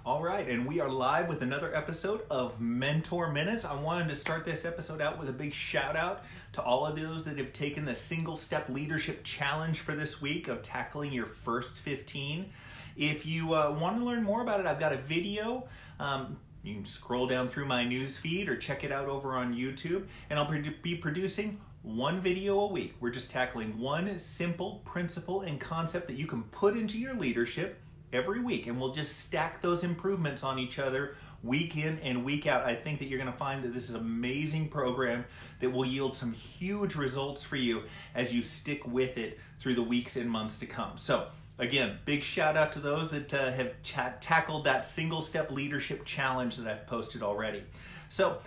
All right, and we are live with another episode of Mentor Minutes. I wanted to start this episode out with a big shout out to all of those that have taken the single step leadership challenge for this week of tackling your first 15. If you want to learn more about it, I've got a video. You can scroll down through my news feed or check it out over on YouTube, and I'll be producing one video a week. We're just tackling one simple principle and concept that you can put into your leadership every week, and we'll just stack those improvements on each other week in and week out. I think that you're going to find that this is an amazing program that will yield some huge results for you as you stick with it through the weeks and months to come. So again, big shout out to those that have tackled that single step leadership challenge that I've posted already. So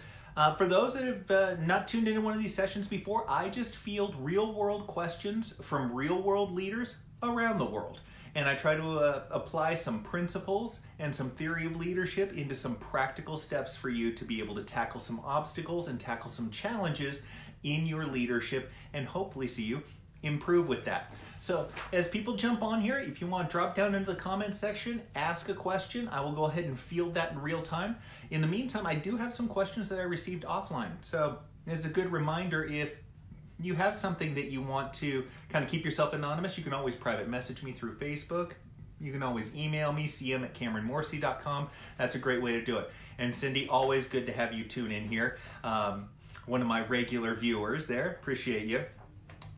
for those that have not tuned into one of these sessions before, I just field real world questions from real world leaders around the world. And I try to apply some principles and some theory of leadership into some practical steps for you to be able to tackle some obstacles and tackle some challenges in your leadership, and hopefully see you improve with that. So as people jump on here, if you want to drop down into the comments section, ask a question. I will go ahead and field that in real time. In the meantime, I do have some questions that I received offline. So as a good reminder, if you have something that you want to kind of keep yourself anonymous, you can always private message me through Facebook. You can always email me, cm@cameronmorsey.com. That's a great way to do it. And Cindy, always good to have you tune in here. One of my regular viewers there. Appreciate you.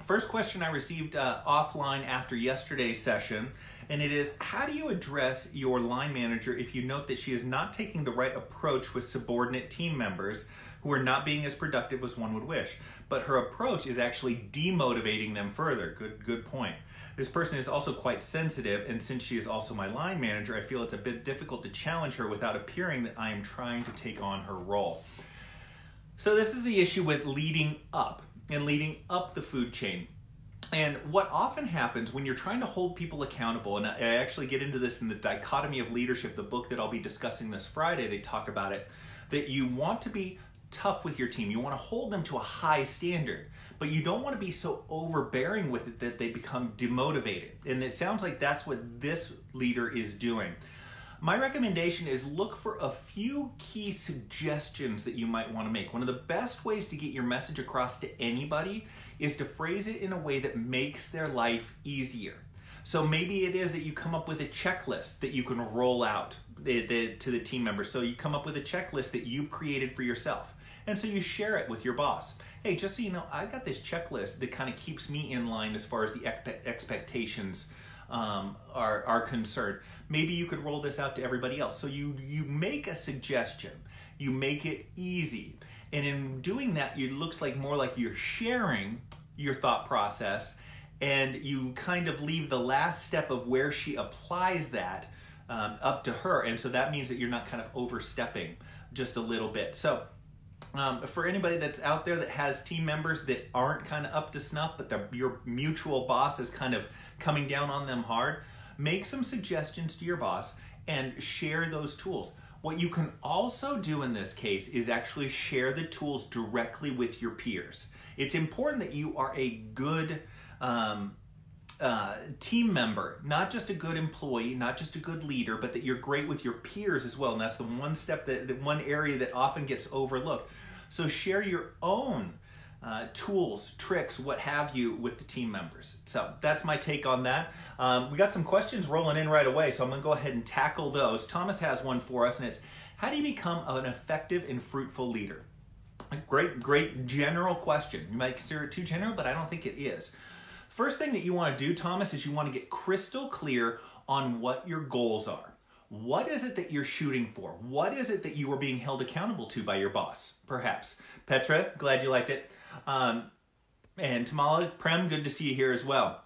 First question I received offline after yesterday's session, and it is, how do you address your line manager if you note that she is not taking the right approach with subordinate team members who are not being as productive as one would wish, but her approach is actually demotivating them further? Good point. This person is also quite sensitive, and since she is also my line manager, I feel it's a bit difficult to challenge her without appearing that I am trying to take on her role. So this is the issue with leading up and leading up the food chain. And what often happens when you're trying to hold people accountable, and I actually get into this in the Dichotomy of Leadership, the book that I'll be discussing this Friday, they talk about it, that you want to be tough with your team. You want to hold them to a high standard, but you don't want to be so overbearing with it that they become demotivated. And it sounds like that's what this leader is doing. My recommendation is look for a few key suggestions that you might want to make. One of the best ways to get your message across to anybody is to phrase it in a way that makes their life easier. So maybe it is that you come up with a checklist that you can roll out to the team members. So you come up with a checklist that you've created for yourself. And so you share it with your boss. Hey, just so you know, I've got this checklist that kind of keeps me in line as far as the expectations are concerned. Maybe you could roll this out to everybody else. So you make a suggestion, you make it easy. And in doing that, it looks like more like you're sharing your thought process, and you kind of leave the last step of where she applies that up to her. And so that means that you're not kind of overstepping just a little bit. So for anybody that's out there that has team members that aren't kind of up to snuff, but your mutual boss is kind of coming down on them hard, make some suggestions to your boss and share those tools. What you can also do in this case is actually share the tools directly with your peers. It's important that you are a good team member, not just a good employee, not just a good leader, but that you're great with your peers as well. And that's the one step, the one area that often gets overlooked. So share your own tools, tricks, what have you, with the team members. So that's my take on that. We got some questions rolling in right away, so I'm gonna go ahead and tackle those. Thomas has one for us, and it's, how do you become an effective and fruitful leader? A great general question. You might consider it too general, but I don't think it is. First thing that you want to do, Thomas, is you want to get crystal clear on what your goals are. What is it that you're shooting for? What is it that you are being held accountable to by your boss, perhaps? Petra, glad you liked it. And Tamala, Prem, good to see you here as well.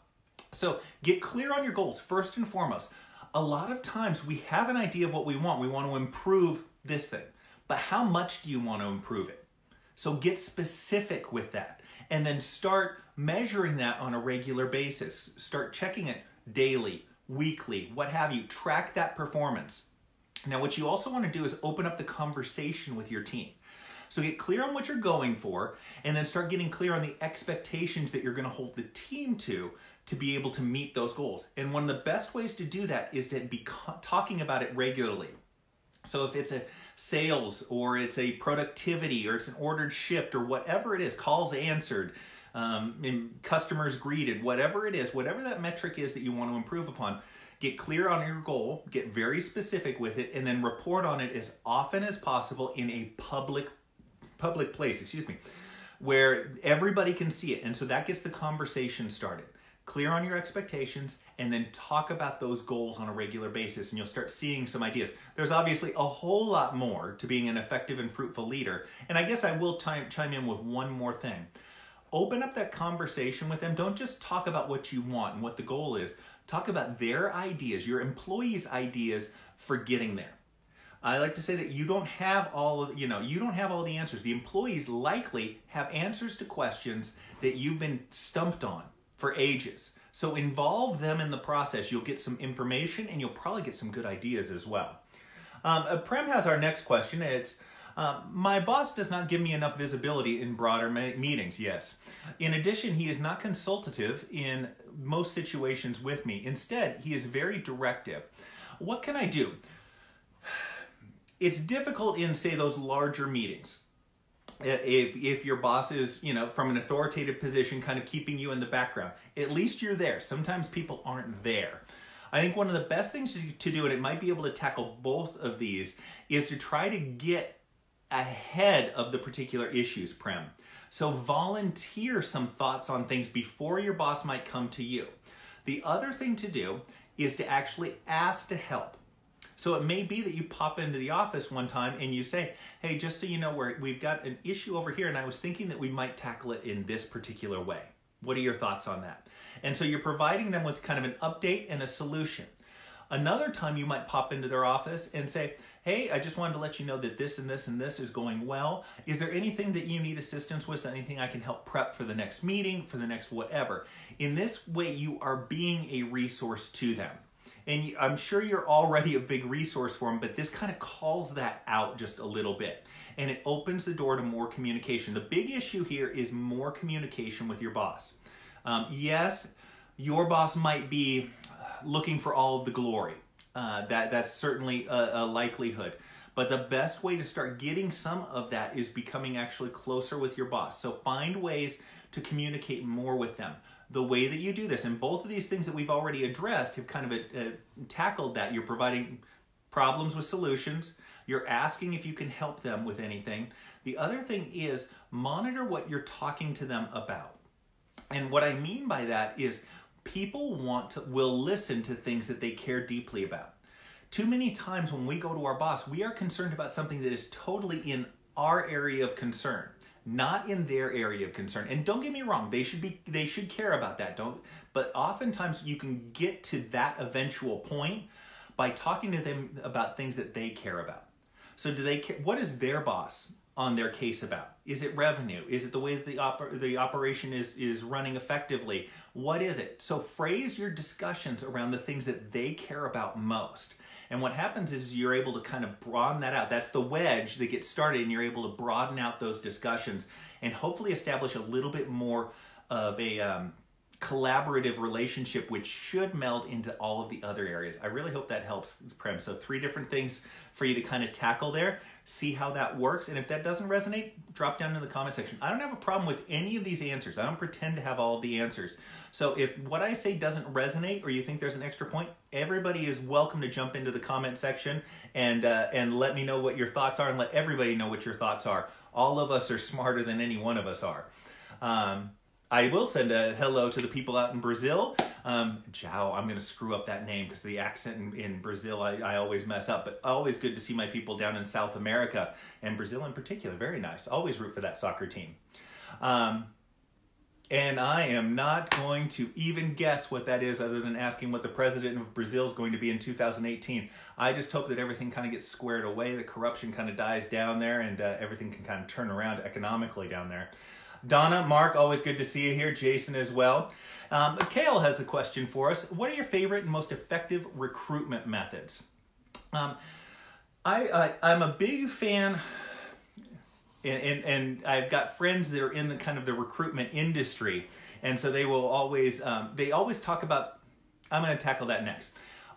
So get clear on your goals, first and foremost. A lot of times we have an idea of what we want. We want to improve this thing. But how much do you want to improve it? So get specific with that. And then start measuring that on a regular basis. Start checking it daily, weekly, what have you. Track that performance. Now, what you also want to do is open up the conversation with your team. So get clear on what you're going for, and then start getting clear on the expectations that you're going to hold the team to be able to meet those goals. And one of the best ways to do that is to be talking about it regularly. So if it's a sales or it's a productivity or it's an ordered shipped or whatever it is, calls answered, and customers greeted, whatever it is, whatever that metric is that you want to improve upon, get clear on your goal, get very specific with it, and then report on it as often as possible in a public place, where everybody can see it. And so that gets the conversation started. Clear on your expectations, and then talk about those goals on a regular basis, and you'll start seeing some ideas. There's obviously a whole lot more to being an effective and fruitful leader. And I guess I will chime in with one more thing. Open up that conversation with them. Don't just talk about what you want and what the goal is. Talk about their ideas, your employees' ideas for getting there. I like to say that you don't have all of, you don't have all the answers. The employees likely have answers to questions that you've been stumped on for ages. So involve them in the process. You'll get some information and you'll probably get some good ideas as well. Prem has our next question. It's, my boss does not give me enough visibility in broader meetings. Yes. In addition, he is not consultative in most situations with me. Instead, he is very directive. What can I do? It's difficult in, say, those larger meetings. If your boss is, from an authoritative position, kind of keeping you in the background, at least you're there. Sometimes people aren't there. I think one of the best things to do, and it might be able to tackle both of these, is to try to get ahead of the particular issues, Prem. So volunteer some thoughts on things before your boss might come to you. The other thing to do is to actually ask to help. So it may be that you pop into the office one time and you say, hey, just so you know, we've got an issue over here and I was thinking that we might tackle it in this particular way. What are your thoughts on that? And so you're providing them with kind of an update and a solution. Another time you might pop into their office and say, hey, I just wanted to let you know that this and this and this is going well. Is there anything that you need assistance with? Anything I can help prep for the next meeting, for the next whatever? In this way, you are being a resource to them. And I'm sure you're already a big resource for them, but this kind of calls that out just a little bit. And it opens the door to more communication. The big issue here is more communication with your boss. Yes, your boss might be looking for all of the glory. That's certainly a likelihood. But the best way to start getting some of that is becoming actually closer with your boss. So find ways to communicate more with them. The way that you do this, and both of these things that we've already addressed have kind of tackled that. You're providing problems with solutions. You're asking if you can help them with anything. The other thing is monitor what you're talking to them about. And what I mean by that is people will listen to things that they care deeply about. Too many times when we go to our boss, we are concerned about something that is totally in our area of concern, not in their area of concern. And don't get me wrong, they should care about that. But oftentimes you can get to that eventual point by talking to them about things that they care about. So do they care? What is their boss on their case about? Is it revenue? Is it the way that the operation is running effectively? What is it? So phrase your discussions around the things that they care about most. And what happens is you're able to kind of broaden that out. That's the wedge that gets started, and you're able to broaden out those discussions and hopefully establish a little bit more of a collaborative relationship, which should meld into all of the other areas. I really hope that helps, Prem. So 3 different things for you to kind of tackle there. See how that works. And if that doesn't resonate, drop down in the comment section. I don't have a problem with any of these answers. I don't pretend to have all of the answers. So if what I say doesn't resonate or you think there's an extra point, everybody is welcome to jump into the comment section and let me know what your thoughts are, and let everybody know what your thoughts are. All of us are smarter than any one of us are. I will send a hello to the people out in Brazil. João, I'm going to screw up that name because the accent in Brazil I always mess up. But always good to see my people down in South America, and Brazil in particular. Very nice. Always root for that soccer team. And I am not going to even guess what that is other than asking what the president of Brazil is going to be in 2018. I just hope that everything kind of gets squared away, the corruption kind of dies down there, and everything can kind of turn around economically down there. Donna, Mark, always good to see you here. Jason as well. Kale has a question for us. What are your favorite and most effective recruitment methods? I'm a big fan, and I've got friends that are in the kind of the recruitment industry, and so they will always, they always talk about, I'm going to tackle that next.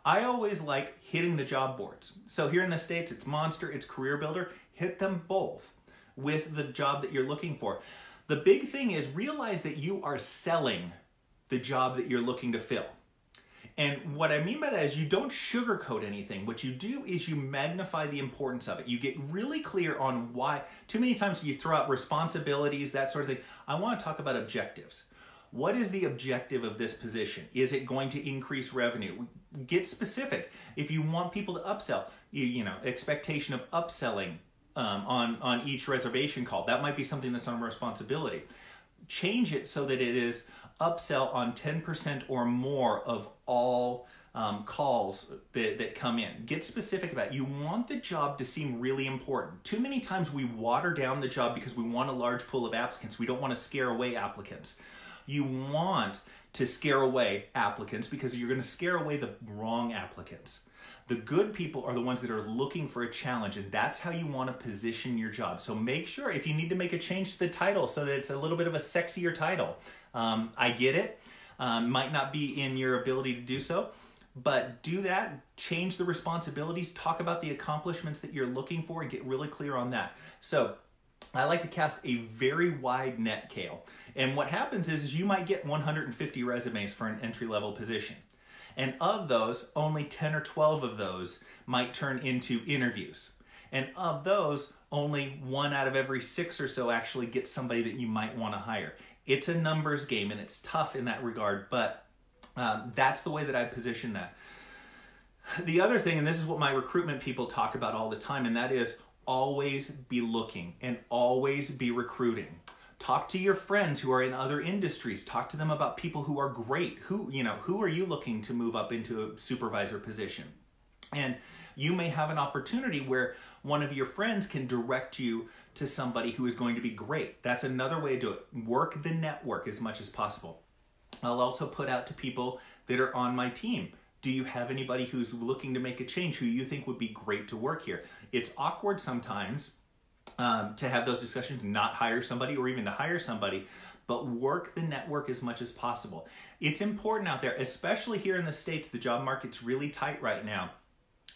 I always like hitting the job boards. So here in the States, it's Monster, it's Career Builder. Hit them both with the job that you're looking for. The big thing is realize that you are selling the job that you're looking to fill. And what I mean by that is you don't sugarcoat anything. What you do is you magnify the importance of it. You get really clear on why. Too many times you throw out responsibilities, that sort of thing. I want to talk about objectives. What is the objective of this position? Is it going to increase revenue? Get specific. If you want people to upsell, you know, expectation of upselling on each reservation call. That might be something that's on responsibility. Change it so that it is upsell on 10% or more of all calls that come in. Get specific about it. You want the job to seem really important. Too many times we water down the job because we want a large pool of applicants. We don't want to scare away applicants. You want to scare away applicants because you're going to scare away the wrong applicants. The good people are the ones that are looking for a challenge, and that's how you want to position your job. So make sure if you need to make a change to the title so that it's a little bit of a sexier title. I get it. Might not be in your ability to do so, but do that. Change the responsibilities. Talk about the accomplishments that you're looking for and get really clear on that. So I like to cast a very wide net, Cale. And what happens is you might get 150 resumes for an entry-level position. And of those, only 10 or 12 of those might turn into interviews. And of those, only 1 out of every 6 or so actually gets somebody that you might want to hire. It's a numbers game and it's tough in that regard, but that's the way that I position that. The other thing, and this is what my recruitment people talk about all the time, and that is always be looking and always be recruiting. Talk to your friends who are in other industries. Talk to them about people who are great. Who are you looking to move up into a supervisor position? And you may have an opportunity where one of your friends can direct you to somebody who is going to be great. That's another way to do it. Work the network as much as possible. I'll also put out to people that are on my team. Do you have anybody who's looking to make a change who you think would be great to work here? It's awkward sometimes to have those discussions, not hire somebody or even to hire somebody, but work the network as much as possible. It's important out there, especially here in the States. The job market's really tight right now.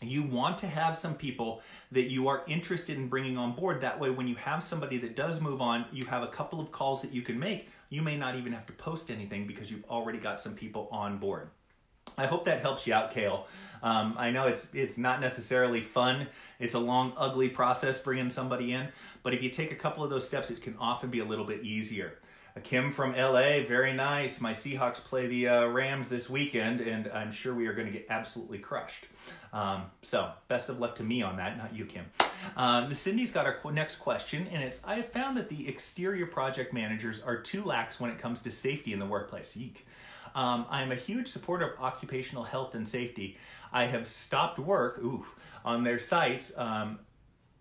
You want to have some people that you are interested in bringing on board. That way, when you have somebody that does move on, you have a couple of calls that you can make. You may not even have to post anything because you've already got some people on board. I hope that helps you out, Cale. I know it's not necessarily fun. It's a long, ugly process bringing somebody in. But if you take a couple of those steps, it can often be a little bit easier. Kim from LA, very nice. My Seahawks play the Rams this weekend, and I'm sure we are going to get absolutely crushed. So best of luck to me on that, not you, Kim. Cindy's got our next question, and it's, I have found that the exterior project managers are too lax when it comes to safety in the workplace. Eek. I am a huge supporter of occupational health and safety. I have stopped work on their sites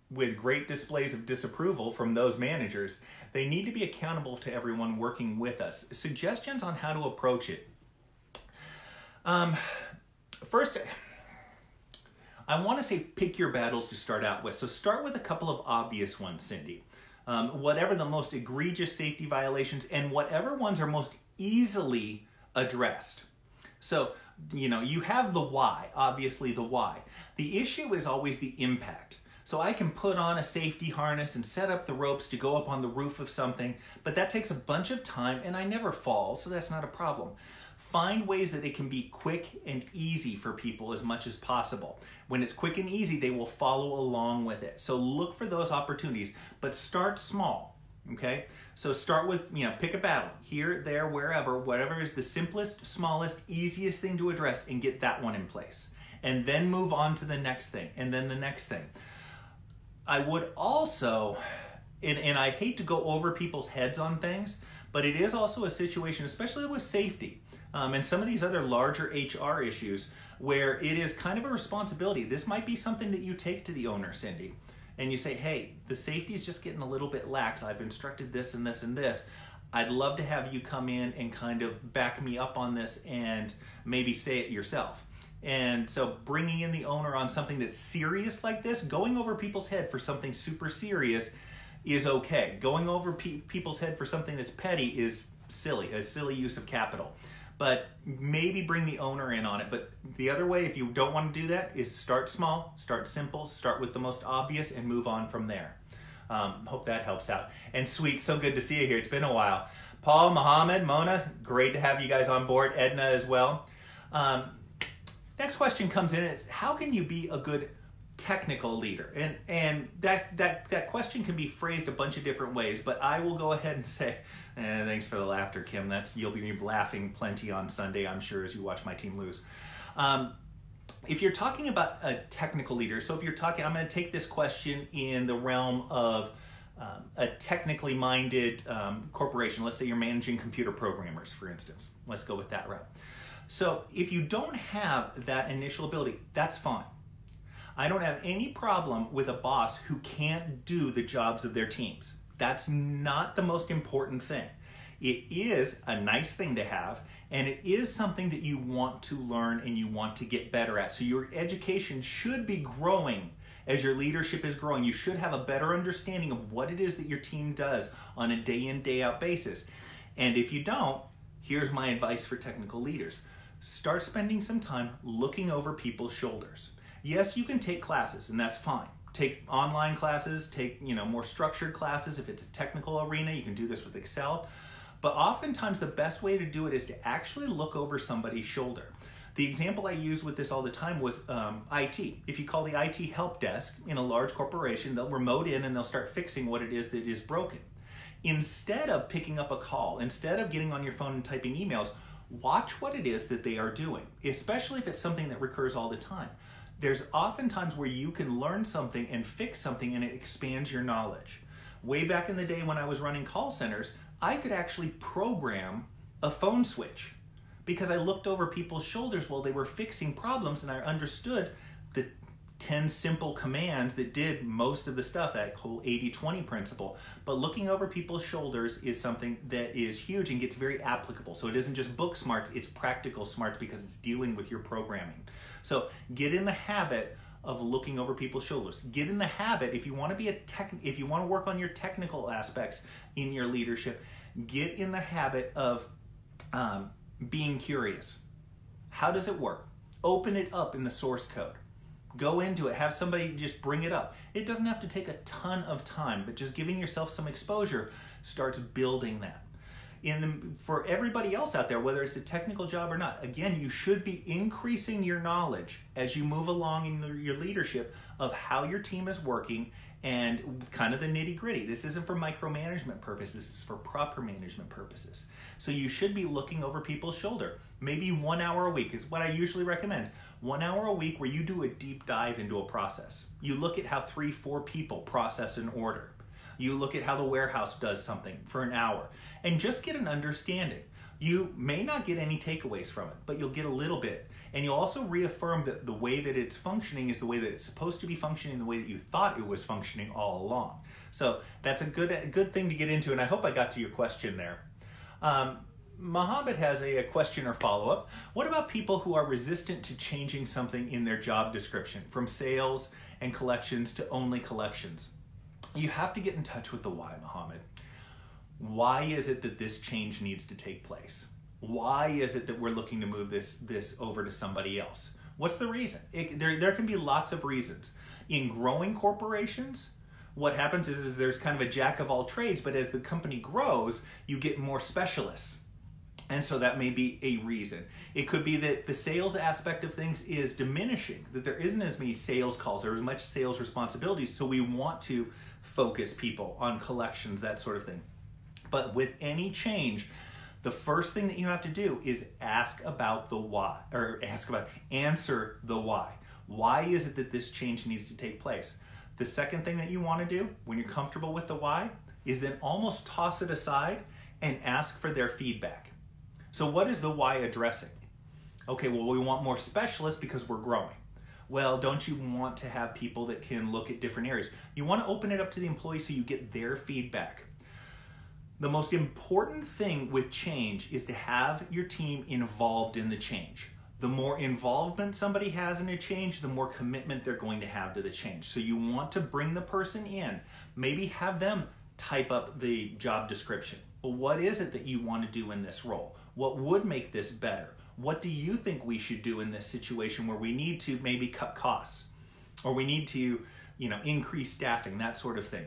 with great displays of disapproval from those managers. They need to be accountable to everyone working with us. Suggestions on how to approach it. First, I want to say pick your battles to start out with. So start with a couple of obvious ones, Cindy. Whatever the most egregious safety violations and whatever ones are most easily addressed. So, you have the why, obviously the why. The issue is always the impact. So I can put on a safety harness and set up the ropes to go up on the roof of something, but that takes a bunch of time and I never fall, so that's not a problem. Find ways that it can be quick and easy for people as much as possible. When it's quick and easy, they will follow along with it. So look for those opportunities, but start small, okay? So start with, pick a battle, here, there, wherever, whatever is the simplest, smallest, easiest thing to address and get that one in place. And then move on to the next thing, and then the next thing. I would also, and I hate to go over people's heads on things, but it is also a situation, especially with safety, and some of these other larger HR issues, where it is kind of a responsibility. This might be something that you take to the owner, Cindy, and you say, hey, the safety is just getting a little bit lax. I've instructed this and this and this. I'd love to have you come in and kind of back me up on this and maybe say it yourself. And so bringing in the owner on something that's serious like this, going over people's head for something super serious is okay. Going over people's head for something that's petty is silly, a silly use of capital. but maybe bring the owner in on it. But the other way, if you don't want to do that, is start small, start simple, start with the most obvious, and move on from there. Hope that helps out. And sweet, so good to see you here. It's been a while. Paul, Mohammed, Mona, great to have you guys on board. Edna as well. Next question comes in, is how can you be a good technical leader? And that question can be phrased a bunch of different ways, but I will go ahead and say, thanks for the laughter, Kim. You'll be laughing plenty on Sunday, I'm sure, as you watch my team lose. If you're talking about a technical leader, so if you're talking, I'm going to take this question in the realm of a technically minded corporation. Let's say you're managing computer programmers, for instance. Let's go with that route. So if you don't have that initial ability, that's fine. I don't have any problem with a boss who can't do the jobs of their teams. That's not the most important thing. It is a nice thing to have, and it is something that you want to learn and you want to get better at. So your education should be growing as your leadership is growing. You should have a better understanding of what it is that your team does on a day in, day out basis. And if you don't, here's my advice for technical leaders. Start spending some time looking over people's shoulders. Yes, you can take classes, and that's fine. Take online classes, take more structured classes. If it's a technical arena, you can do this with Excel. But oftentimes the best way to do it is to actually look over somebody's shoulder. The example I use with this all the time was IT. If you call the IT help desk in a large corporation, they'll remote in and they'll start fixing what it is that is broken. Instead of picking up a call, instead of getting on your phone and typing emails, watch what it is that they are doing, especially if it's something that recurs all the time. There's often times where you can learn something and fix something and it expands your knowledge. Way back in the day when I was running call centers, I could actually program a phone switch because I looked over people's shoulders while they were fixing problems, and I understood the 10 simple commands that did most of the stuff, that whole 80-20 principle. But looking over people's shoulders is something that is huge and gets very applicable. So it isn't just book smarts, it's practical smarts because it's dealing with your programming. So get in the habit of looking over people's shoulders. Get in the habit, if you want to if you want to work on your technical aspects in your leadership, get in the habit of being curious. How does it work? Open it up in the source code. Go into it, have somebody just bring it up. It doesn't have to take a ton of time, but just giving yourself some exposure starts building that. For everybody else out there, whether it's a technical job or not, again, you should be increasing your knowledge as you move along in your leadership of how your team is working and kind of the nitty-gritty. This isn't for micromanagement purposes, this is for proper management purposes. So you should be looking over people's shoulder. Maybe 1 hour a week is what I usually recommend. 1 hour a week where you do a deep dive into a process. You look at how 3-4 people process an order. You look at how the warehouse does something for an hour and just get an understanding. You may not get any takeaways from it, but you'll get a little bit. And you'll also reaffirm that the way that it's functioning is the way that it's supposed to be functioning, the way that you thought it was functioning all along. So that's a good thing to get into, and I hope I got to your question there. Mohammed has a question or follow-up. What about people who are resistant to changing something in their job description, from sales and collections to only collections? You have to get in touch with the why, Mohammed. Why is it that this change needs to take place? Why is it that we're looking to move this over to somebody else? What's the reason? There can be lots of reasons. In growing corporations, what happens is there's kind of a jack of all trades, but as the company grows, you get more specialists. And so that may be a reason. It could be that the sales aspect of things is diminishing, that there isn't as many sales calls or as much sales responsibilities, so we want to focus people on collections, that sort of thing. But with any change, the first thing that you have to do is ask about the why, or answer the why. Why is it that this change needs to take place? The second thing that you want to do when you're comfortable with the why is then almost toss it aside and ask for their feedback. So what is the why addressing? Okay, well, we want more specialists because we're growing. Well, don't you want to have people that can look at different areas? You want to open it up to the employees so you get their feedback. The most important thing with change is to have your team involved in the change. The more involvement somebody has in a change, the more commitment they're going to have to the change. So you want to bring the person in, maybe have them type up the job description. Well, what is it that you want to do in this role? What would make this better? What do you think we should do in this situation where we need to maybe cut costs, or we need to, increase staffing, that sort of thing.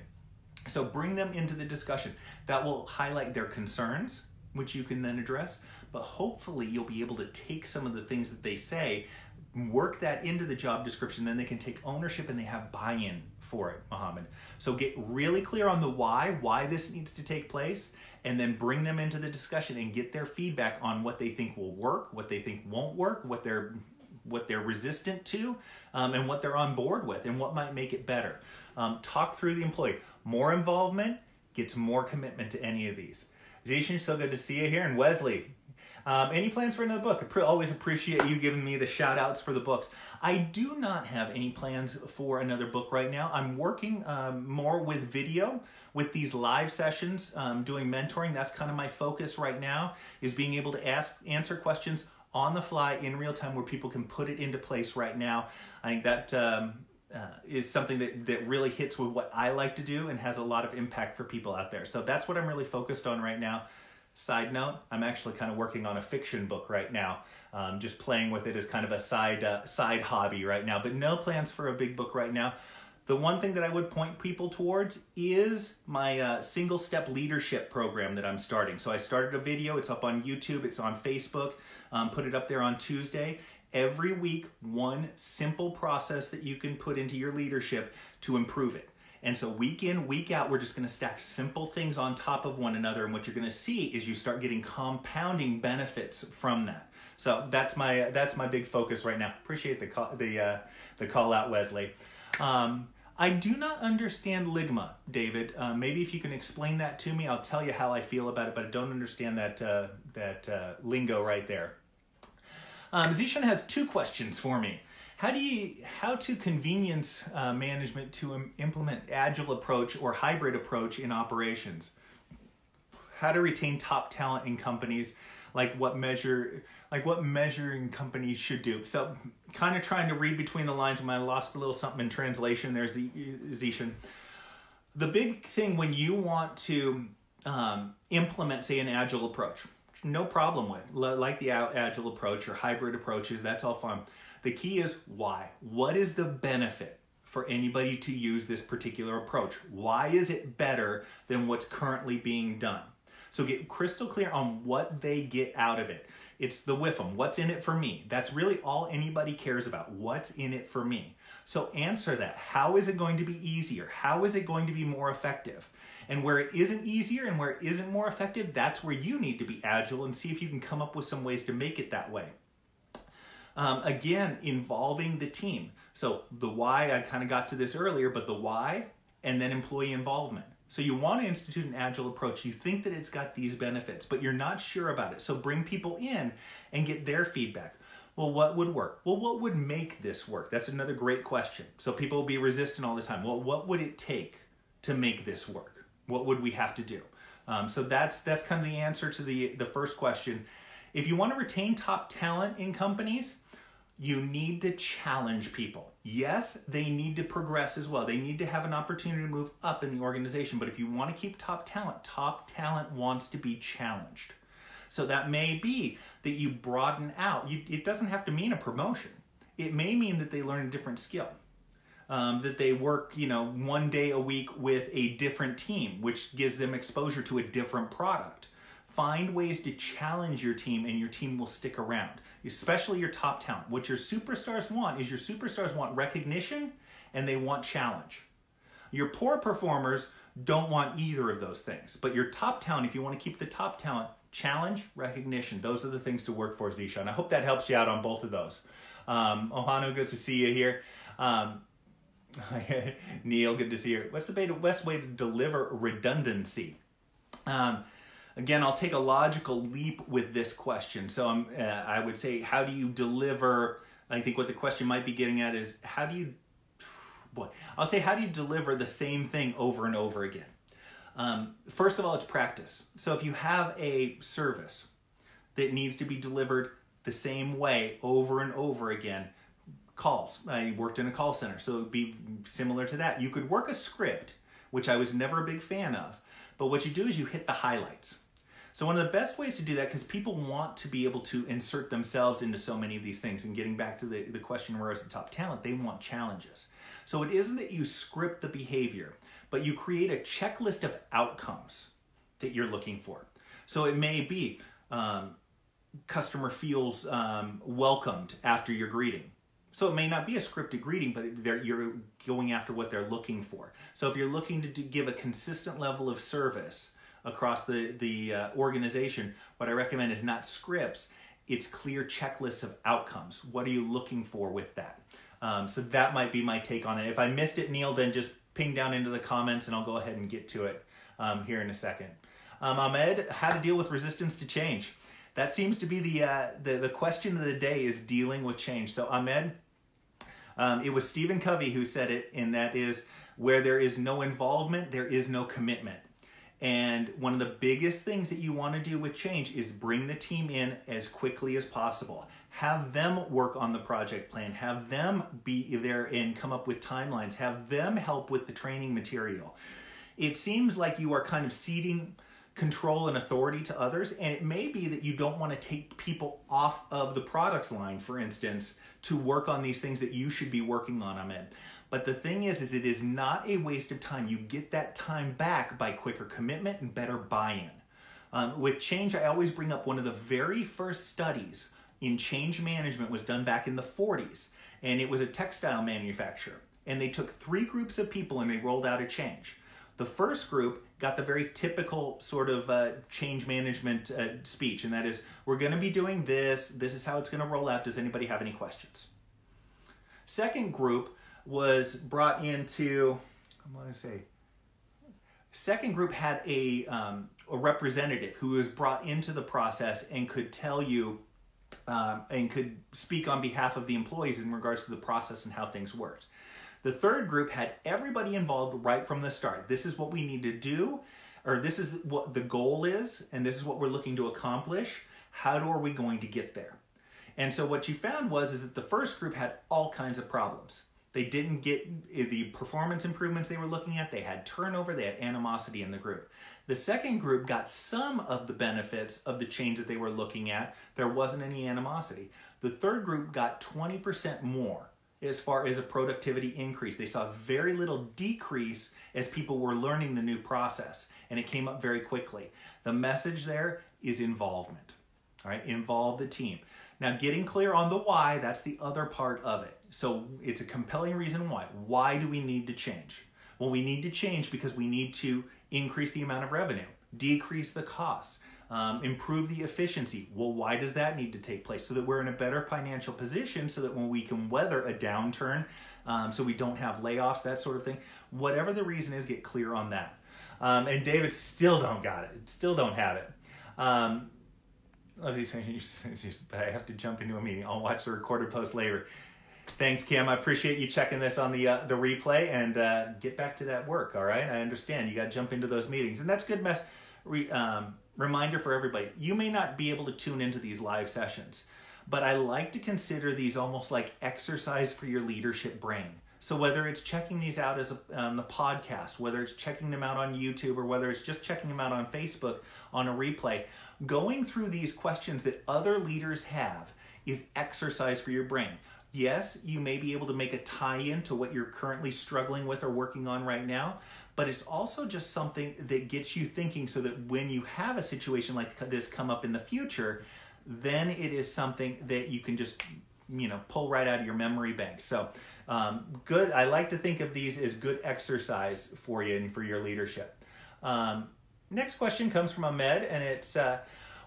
So bring them into the discussion. That will highlight their concerns, which you can then address, but hopefully you'll be able to take some of the things that they say, work that into the job description, then they can take ownership and they have buy-in for it, Mohammed. So get really clear on the why this needs to take place, and then bring them into the discussion and get their feedback on what they think will work, what they think won't work, what they're resistant to, and what they're on board with, and what might make it better. Talk through the employee. More involvement gets more commitment to any of these. Zishan, so good to see you here. And Wesley, any plans for another book? I always appreciate you giving me the shout outs for the books. I do not have any plans for another book right now. I'm working more with video, with these live sessions, doing mentoring. That's kind of my focus right now, is being able to answer questions on the fly in real time where people can put it into place right now. I think that is something that really hits with what I like to do and has a lot of impact for people out there. So that's what I'm really focused on right now. Side note, I'm actually kind of working on a fiction book right now, just playing with it as kind of a side hobby right now, but no plans for a big book right now. The one thing that I would point people towards is my single step leadership program that I'm starting. So I started a video, it's up on YouTube, it's on Facebook, put it up there on Tuesday. Every week, one simple process that you can put into your leadership to improve it. And so week in, week out, we're just gonna stack simple things on top of one another, and what you're gonna see is you start getting compounding benefits from that. So that's my big focus right now. Appreciate the call out, Wesley. I do not understand Ligma, David. Maybe if you can explain that to me, I'll tell you how I feel about it, but I don't understand that lingo right there. Zishan has two questions for me. How to convenience management to implement agile approach or hybrid approach in operations? How to retain top talent in companies, what measuring companies should do. So kind of trying to read between the lines when I lost a little something in translation there, Zishan. The big thing when you want to implement, say, an agile approach, no problem with, like the agile approach or hybrid approaches, that's all fun. The key is why. What is the benefit for anybody to use this particular approach? Why is it better than what's currently being done? So get crystal clear on what they get out of it. It's the WIFM, what's in it for me? That's really all anybody cares about, what's in it for me. So answer that. How is it going to be easier? How is it going to be more effective? And where it isn't easier and where it isn't more effective, that's where you need to be agile and see if you can come up with some ways to make it that way. Again, involving the team. So the why, I kind of got to this earlier, but the why and then employee involvement. So you want to institute an agile approach. You think that it's got these benefits, but you're not sure about it. So bring people in and get their feedback. Well, what would work? Well, what would make this work? That's another great question. So people will be resistant all the time. Well, what would it take to make this work? What would we have to do? So that's kind of the answer to the first question. If you want to retain top talent in companies, you need to challenge people. Yes, they need to progress as well. They need to have an opportunity to move up in the organization. But if you want to keep top talent wants to be challenged. So that may be that you broaden out. It doesn't have to mean a promotion. It may mean that they learn a different skill. That they work, one day a week with a different team, which gives them exposure to a different product. Find ways to challenge your team, and your team will stick around, especially your top talent. What your superstars want is your superstars want recognition and they want challenge. Your poor performers don't want either of those things. But your top talent, if you want to keep the top talent, challenge, recognition. Those are the things to work for, Zishan. I hope that helps you out on both of those. Ohano, good to see you here. Neil, good to see you. What's the best way to deliver redundancy? Again, I'll take a logical leap with this question. So I would say, how do you deliver? I think what the question might be getting at is, how do you deliver the same thing over and over again? First of all, it's practice. So if you have a service that needs to be delivered the same way over and over again, calls. I worked in a call center, so it would be similar to that. You could work a script, which I was never a big fan of, But what you do is you hit the highlights. So one of the best ways to do that, because people want to be able to insert themselves into so many of these things, and getting back to the question, where is the top talent, they want challenges. So it isn't that you script the behavior, but you create a checklist of outcomes that you're looking for. So it may be customer feels welcomed after your greeting. So it may not be a scripted greeting, but you're going after what they're looking for. So if you're looking to give a consistent level of service across the organization, what I recommend is not scripts, it's clear checklists of outcomes. What are you looking for with that? So that might be my take on it. If I missed it, Neil, then just ping down into the comments and I'll go ahead and get to it here in a second. Ahmed, how to deal with resistance to change. That seems to be the question of the day, is dealing with change. So Ahmed, it was Stephen Covey who said it, and that is, where there is no involvement, there is no commitment. And one of the biggest things that you want to do with change is bring the team in as quickly as possible. Have them work on the project plan. Have them be there and come up with timelines. Have them help with the training material. It seems like you are kind of ceding control and authority to others, and it may be that you don't want to take people off of the product line, for instance, to work on these things that you should be working on, Ahmed. But the thing is it is not a waste of time. You get that time back by quicker commitment and better buy-in. With change, I always bring up one of the very first studies in change management was done back in the 40s, and it was a textile manufacturer. And they took 3 groups of people and they rolled out a change. The first group got the very typical sort of change management speech, and that is, we're going to be doing this. This is how it's going to roll out. Does anybody have any questions? Second group was brought into, second group had a representative who was brought into the process and could tell you and could speak on behalf of the employees in regards to the process and how things worked. The third group had everybody involved right from the start. This is what we need to do, or this is what the goal is, and this is what we're looking to accomplish. How are we going to get there? And so what you found is that the first group had all kinds of problems. They didn't get the performance improvements they were looking at. They had turnover. They had animosity in the group. The second group got some of the benefits of the change that they were looking at. There wasn't any animosity. The third group got 20% more as far as a productivity increase. They saw very little decrease as people were learning the new process, and it came up very quickly. The message there is involvement. All right, involve the team. Now, getting clear on the why, that's the other part of it. So it's a compelling reason why. Why do we need to change? Well, we need to change because we need to increase the amount of revenue, decrease the costs, improve the efficiency. Well, why does that need to take place? So that we're in a better financial position, so that when we can weather a downturn, so we don't have layoffs, that sort of thing. Whatever the reason is, get clear on that. And David still don't got it, still don't have it. But I have to jump into a meeting. I'll watch the recorded post later. Thanks, Kim. I appreciate you checking this on the replay, and get back to that work, all right? I understand. You got to jump into those meetings. And that's good reminder for everybody. You may not be able to tune into these live sessions, but I like to consider these almost like exercise for your leadership brain. So whether it's checking these out as on the podcast, whether it's checking them out on YouTube, or whether it's just checking them out on Facebook on a replay, going through these questions that other leaders have is exercise for your brain. Yes, you may be able to make a tie-in to what you're currently struggling with or working on right now, but it's also just something that gets you thinking, so that when you have a situation like this come up in the future, then it is something that you can just, pull right out of your memory bank. So good. I like to think of these as good exercise for you and for your leadership. Next question comes from Ahmed, and it's,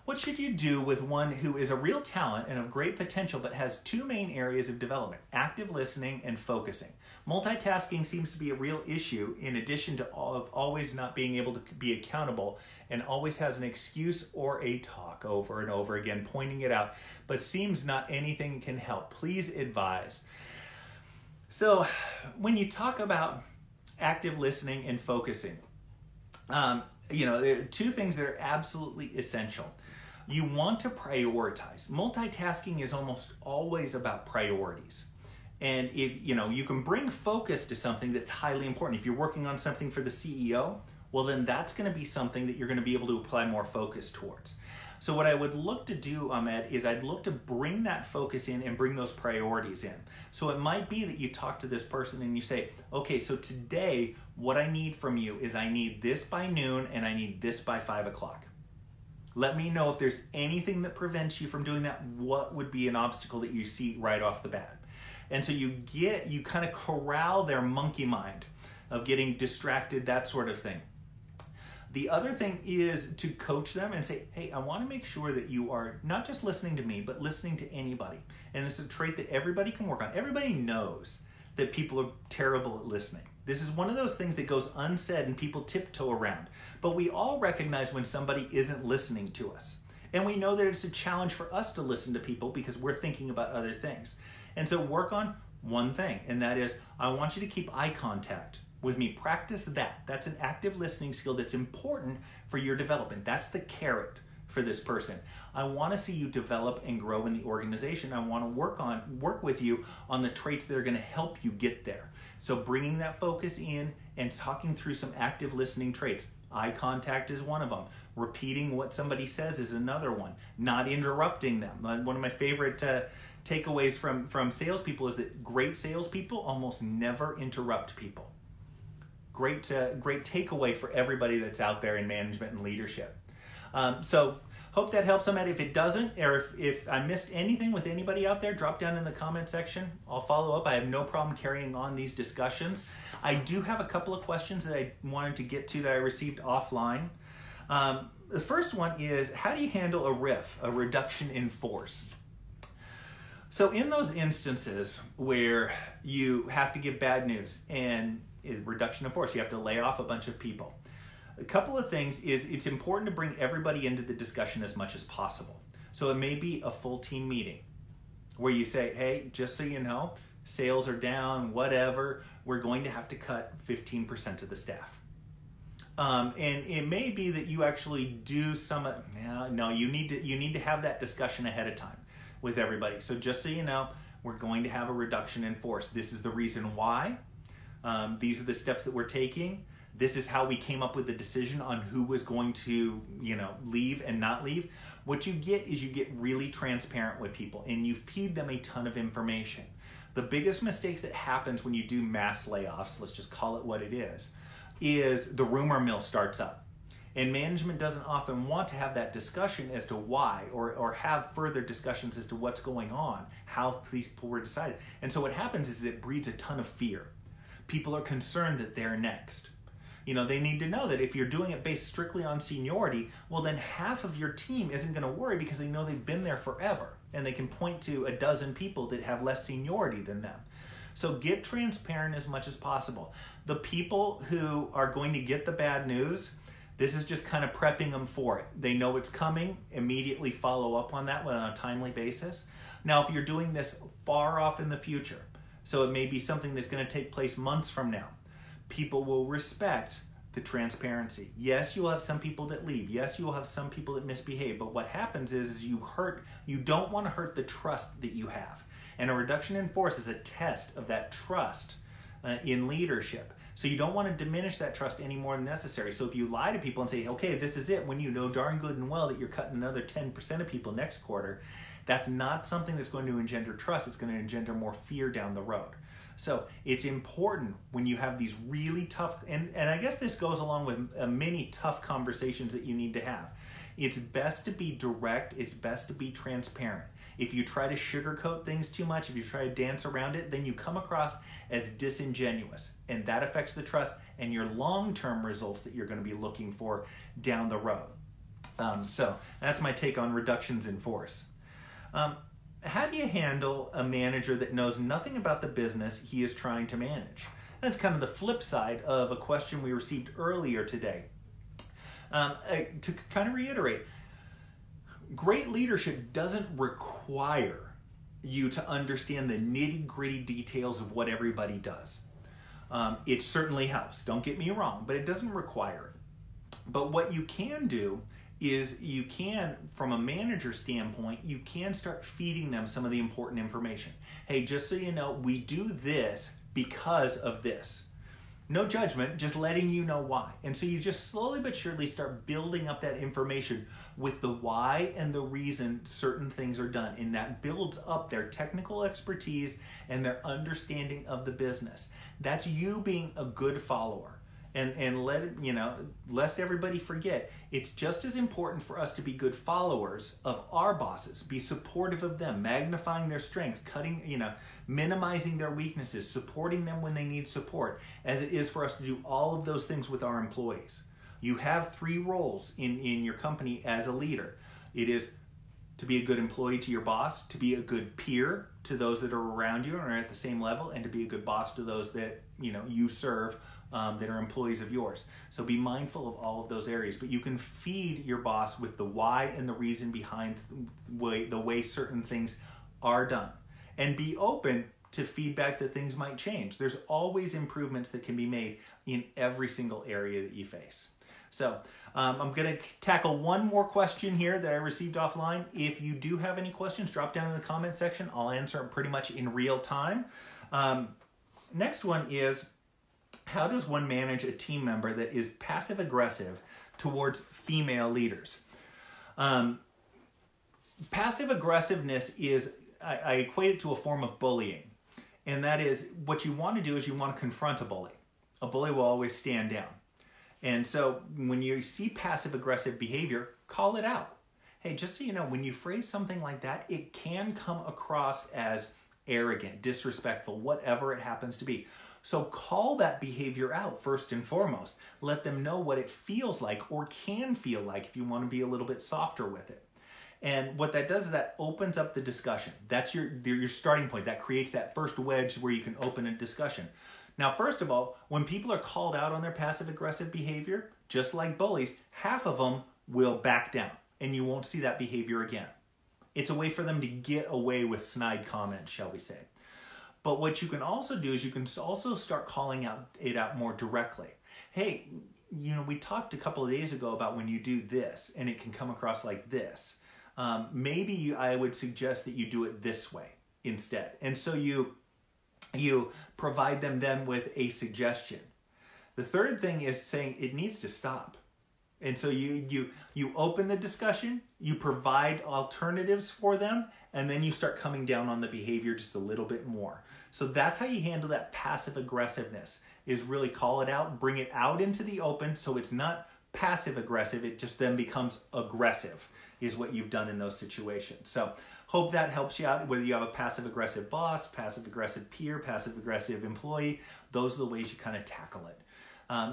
what should you do with one who is a real talent and of great potential but has 2 main areas of development, active listening and focusing? Multitasking seems to be a real issue, in addition to always not being able to be accountable, and always has an excuse or a talk over and over again, pointing it out, but seems not anything can help. Please advise. So when you talk about active listening and focusing, there are 2 things that are absolutely essential. You want to prioritize. Multitasking is almost always about priorities. And if you can bring focus to something that's highly important. If you're working on something for the CEO, well, then that's going to be something that you're going to be able to apply more focus towards. So what I would look to do, Ahmed, is I'd look to bring that focus in and bring those priorities in. So it might be that you talk to this person and you say, okay, so today what I need from you is I need this by noon and I need this by 5 o'clock. Let me know if there's anything that prevents you from doing that. What would be an obstacle that you see right off the bat? And so you kind of corral their monkey mind of getting distracted, that sort of thing. The other thing is to coach them and say, hey, I want to make sure that you are not just listening to me, but listening to anybody. And it's a trait that everybody can work on. Everybody knows that people are terrible at listening. This is one of those things that goes unsaid and people tiptoe around. But we all recognize when somebody isn't listening to us. And we know that it's a challenge for us to listen to people because we're thinking about other things. And so work on one thing, and that is, I want you to keep eye contact with me. Practice that. That's an active listening skill that's important for your development. That's the carrot for this person. I want to see you develop and grow in the organization. I want to work with you on the traits that are going to help you get there. So bringing that focus in and talking through some active listening traits. Eye contact is one of them. Repeating what somebody says is another one. Not interrupting them. One of my favorite takeaways from salespeople is that great salespeople almost never interrupt people. Great takeaway for everybody that's out there in management and leadership. So hope that helps them out. If it doesn't, or if I missed anything with anybody out there, drop down in the comment section. I'll follow up. I have no problem carrying on these discussions. I do have a couple of questions that I wanted to get to that I received offline. The first one is, how do you handle a RIF, a reduction in force? So in those instances where you have to give bad news and reduction of force, you have to lay off a bunch of people. A couple of things is it's important to bring everybody into the discussion as much as possible. So it may be a full team meeting where you say, hey, just so you know, sales are down, whatever, we're going to have to cut 15% of the staff. And it may be that you actually do you need to have that discussion ahead of time with everybody. So just so you know, we're going to have a reduction in force. This is the reason why. These are the steps that we're taking. This is how we came up with the decision on who was going to, leave and not leave. What you get is you get really transparent with people and you feed them a ton of information. The biggest mistakes that happens when you do mass layoffs, let's just call it what it is the rumor mill starts up. And management doesn't often want to have that discussion as to why, or have further discussions as to what's going on, how these people were decided. And so what happens is it breeds a ton of fear. People are concerned that they're next. They need to know that if you're doing it based strictly on seniority, well, then half of your team isn't going to worry because they know they've been there forever and they can point to a dozen people that have less seniority than them. So get transparent as much as possible. The people who are going to get the bad news, this is just kind of prepping them for it. They know it's coming, immediately follow up on that on a timely basis. Now, if you're doing this far off in the future, so it may be something that's going to take place months from now, people will respect the transparency. Yes, you will have some people that leave. Yes, you will have some people that misbehave. But what happens is you don't want to hurt the trust that you have. And a reduction in force is a test of that trust in leadership. So you don't want to diminish that trust any more than necessary. So if you lie to people and say, okay, this is it, when you know darn good and well that you're cutting another 10% of people next quarter, that's not something that's going to engender trust. It's going to engender more fear down the road. So it's important when you have these really tough, and I guess this goes along with many tough conversations that you need to have. It's best to be direct. It's best to be transparent. If you try to sugarcoat things too much, if you try to dance around it, then you come across as disingenuous, and that affects the trust and your long-term results that you're going to be looking for down the road. So that's my take on reductions in force. How do you handle a manager that knows nothing about the business he is trying to manage? That's kind of the flip side of a question we received earlier today. To kind of reiterate, great leadership doesn't require you to understand the nitty-gritty details of what everybody does. It certainly helps, don't get me wrong, but it doesn't require it. But what you can do is you can, from a manager standpoint, you can start feeding them some of the important information. Hey, just so you know, we do this because of this. No judgment, just letting you know why. And so you just slowly but surely start building up that information with the why and the reason certain things are done. And that builds up their technical expertise and their understanding of the business. That's you being a good follower. And lest everybody forget, it's just as important for us to be good followers of our bosses, be supportive of them, magnifying their strengths, minimizing their weaknesses, supporting them when they need support, as it is for us to do all of those things with our employees. You have 3 roles in your company as a leader. It is to be a good employee to your boss, to be a good peer to those that are around you and are at the same level, and to be a good boss to those that you serve, that are employees of yours. So be mindful of all of those areas, but you can feed your boss with the why and the reason behind the way certain things are done. And be open to feedback that things might change. There's always improvements that can be made in every single area that you face. So I'm going to tackle one more question here that I received offline. If you do have any questions, drop down in the comment section. I'll answer them pretty much in real time. Next one is, how does one manage a team member that is passive aggressive towards female leaders? Passive aggressiveness is, I equate it to a form of bullying. And that is, what you want to do is you want to confront a bully. A bully will always stand down. And so when you see passive aggressive behavior, call it out. Hey, just so you know, when you phrase something like that, it can come across as arrogant, disrespectful, whatever it happens to be. So call that behavior out first and foremost. Let them know what it feels like or can feel like if you want to be a little bit softer with it. And what that does is that opens up the discussion. That's your starting point. That creates that first wedge where you can open a discussion. Now, first of all, when people are called out on their passive aggressive behavior, just like bullies, half of them will back down and you won't see that behavior again. It's a way for them to get away with snide comments, shall we say. But what you can also do is you can also start calling it out more directly. Hey, we talked a couple of days ago about when you do this and it can come across like this. Maybe I would suggest that you do it this way instead. And so you provide them then with a suggestion. The third thing is saying it needs to stop. And so you open the discussion, you provide alternatives for them, and then you start coming down on the behavior just a little bit more. So that's how you handle that passive aggressiveness, is really call it out, bring it out into the open so it's not passive aggressive, it just then becomes aggressive, is what you've done in those situations. So hope that helps you out, whether you have a passive aggressive boss, passive aggressive peer, passive aggressive employee. Those are the ways you kind of tackle it.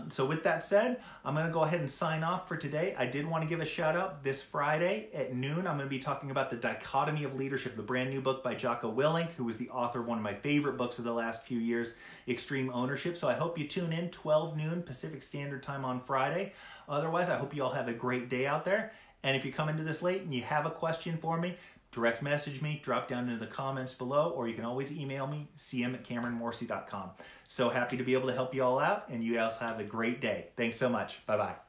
So with that said, I'm going to go ahead and sign off for today. I did want to give a shout out this Friday at noon. I'm going to be talking about The Dichotomy of Leadership, the brand new book by Jocko Willink, who was the author of one of my favorite books of the last few years, Extreme Ownership. So I hope you tune in 12 noon Pacific Standard Time on Friday. Otherwise, I hope you all have a great day out there. And if you come into this late and you have a question for me, direct message me, drop down into the comments below, or you can always email me, cm@cameronmorsey.com. So happy to be able to help you all out, and you guys have a great day. Thanks so much. Bye-bye.